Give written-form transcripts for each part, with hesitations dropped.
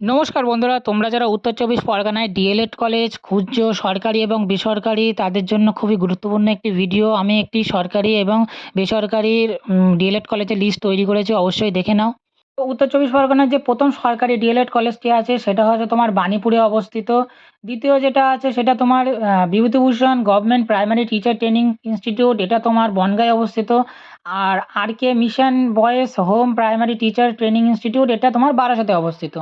নমস্কার বন্ধুরা, তোমরা যারা উত্তর চব্বিশ পরগনায় ডিএলএড কলেজ খুঁজছো সরকারি এবং বেসরকারি, তাদের জন্য খুবই গুরুত্বপূর্ণ একটি ভিডিও। আমি একটি সরকারি এবং বেসরকারির ডিএলএড কলেজের লিস্ট তৈরি করেছি, অবশ্যই দেখে নাও। তো উত্তর চব্বিশ পরগনার যে প্রথম সরকারি ডিএলএড কলেজটি আছে সেটা হচ্ছে তোমার বাণীপুরে অবস্থিত। দ্বিতীয় যেটা আছে সেটা তোমার Bibhutibhushan government primary teacher training institute, এটা তোমার বনগাঁয় অবস্থিত। আর R K mission boys home primary teacher training institute, এটা তোমার বারাসাতে অবস্থিত।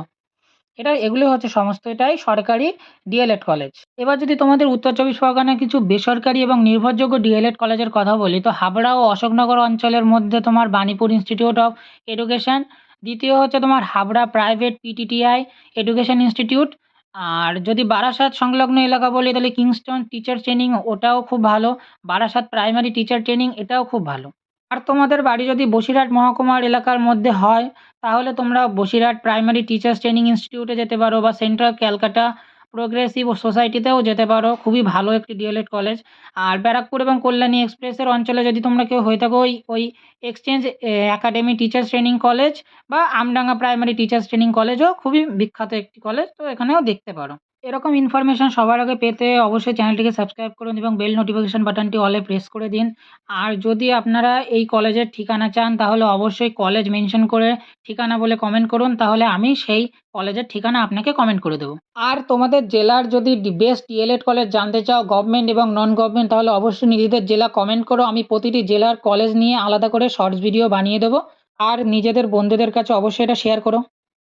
এগুলো হচ্ছে সমস্ত এটাই সরকারি ডিএলএড কলেজ। এবার যদি তোমাদের উত্তর চব্বিশ পরগনার কিছু বেসরকারি এবং নির্ভরযোগ্য ডিএলএড কলেজের কথা বলি, তো হাবড়া ও অশোকনগর অঞ্চলের মধ্যে তোমার বাণীপুর ইনস্টিটিউট অফ এডুকেশন। দ্বিতীয় হচ্ছে তোমার Habra private PTTI education institute. আর যদি বারাসাত সংলগ্ন এলাকা বলি তাহলে কিংস্টন টিচার ট্রেনিং, ওটাও খুব ভালো। বারাসাত প্রাইমারি টিচার ট্রেনিং, এটাও খুব ভালো। আর তোমাদের বাড়ি যদি বসিরহাট মহকুমার এলাকার মধ্যে হয় তাহলে তোমরা বসিরহাট প্রাইমারি টিচার্স ট্রেনিং ইনস্টিটিউটে যেতে পারো বা সেন্ট্রাল ক্যালকাটা প্রোগ্রেসিভ সোসাইটিতেও যেতে পারো, খুবই ভালো একটি ডিএলএড কলেজ। আর ব্যারাকপুর এবং কল্যাণী এক্সপ্রেসের অঞ্চলে যদি তোমরা কেউ হয়ে থাকো, ওই ওই exchange academy teachers training college বা আমডাঙ্গা প্রাইমারি টিচার্স ট্রেনিং কলেজও খুবই বিখ্যাত একটি কলেজ, তো এখানেও দেখতে পারো। এরকম ইনফরমেশন সবার আগে পেতে অবশ্যই চ্যানেলটিকে সাবস্ক্রাইব করুন এবং বেল নোটিফিকেশন বাটনটি অলে প্রেস করে দিন। আর যদি আপনারা এই কলেজের ঠিকানা চান তাহলে অবশ্যই কলেজ মেনশন করে ঠিকানা বলে কমেন্ট করুন, তাহলে আমি সেই কলেজের ঠিকানা আপনাকে কমেন্ট করে দেবো। আর তোমাদের জেলার যদি বেস্ট ডিএলএড কলেজ জানতে চাও গভর্নমেন্ট এবং নন গভর্নমেন্ট, তাহলে অবশ্যই নিজেদের জেলা কমেন্ট করো, আমি প্রতিটি জেলার কলেজ নিয়ে আলাদা করে শর্টস ভিডিও বানিয়ে দেবো। আর নিজেদের বন্ধুদের কাছে অবশ্যই এটা শেয়ার করো।